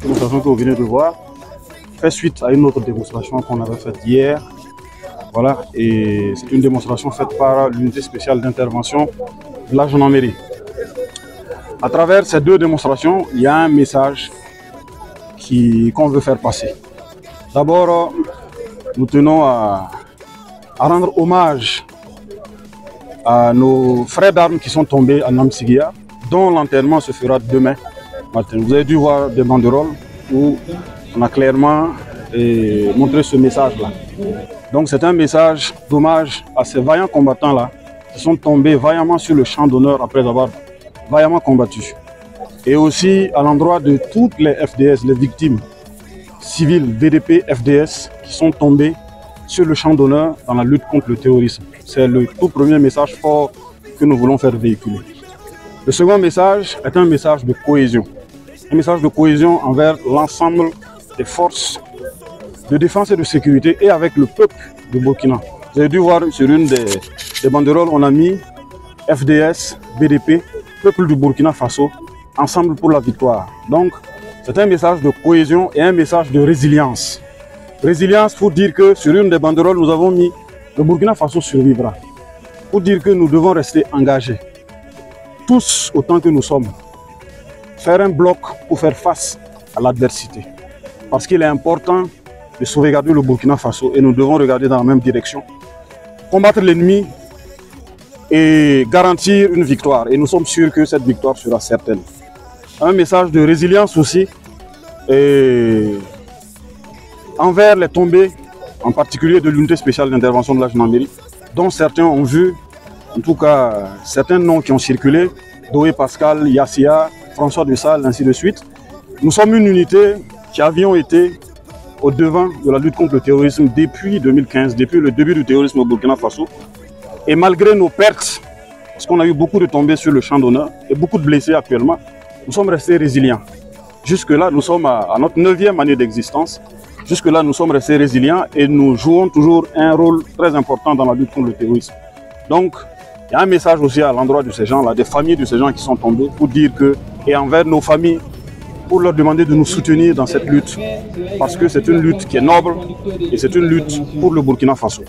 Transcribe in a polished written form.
La démonstration que vous venez de voir fait suite à une autre démonstration qu'on avait faite hier. Voilà, et c'est une démonstration faite par l'unité spéciale d'intervention de la gendarmerie. À travers ces deux démonstrations, il y a un message qu'on veut faire passer. D'abord, nous tenons à rendre hommage à nos frères d'armes qui sont tombés à Namsigia, dont l'enterrement se fera demain matin. Vous avez dû voir des banderoles où on a clairement montré ce message-là. Donc c'est un message d'hommage à ces vaillants combattants-là qui sont tombés vaillamment sur le champ d'honneur après avoir vaillamment combattu. Et aussi à l'endroit de toutes les FDS, les victimes civiles VDP, FDS, qui sont tombés sur le champ d'honneur dans la lutte contre le terrorisme. C'est le tout premier message fort que nous voulons faire véhiculer. Le second message est un message de cohésion. Un message de cohésion envers l'ensemble des forces de défense et de sécurité et avec le peuple de Burkina. Vous avez dû voir sur une des banderoles, on a mis FDS, BDP, peuple du Burkina Faso, ensemble pour la victoire. Donc, c'est un message de cohésion et un message de résilience. Résilience pour dire que sur une des banderoles, nous avons mis le Burkina Faso survivra. Pour dire que nous devons rester engagés, tous autant que nous sommes. Faire un bloc pour faire face à l'adversité. Parce qu'il est important de sauvegarder le Burkina Faso et nous devons regarder dans la même direction. Combattre l'ennemi et garantir une victoire. Et nous sommes sûrs que cette victoire sera certaine. Un message de résilience aussi envers les tombés, en particulier de l'unité spéciale d'intervention de la gendarmerie, dont certains ont vu, en tout cas certains noms qui ont circulé, Doé Pascal, Yassia, François de Sales, ainsi de suite. Nous sommes une unité qui avions été au devant de la lutte contre le terrorisme depuis 2015, depuis le début du terrorisme au Burkina Faso. Et malgré nos pertes, parce qu'on a eu beaucoup de tombés sur le champ d'honneur et beaucoup de blessés actuellement, nous sommes restés résilients. Jusque-là, nous sommes à notre 9e année d'existence. Jusque-là, nous sommes restés résilients et nous jouons toujours un rôle très important dans la lutte contre le terrorisme. Donc, il y a un message aussi à l'endroit de ces gens-là, des familles de ces gens qui sont tombés, pour dire que, et envers nos familles, pour leur demander de nous soutenir dans cette lutte, parce que c'est une lutte qui est noble et c'est une lutte pour le Burkina Faso.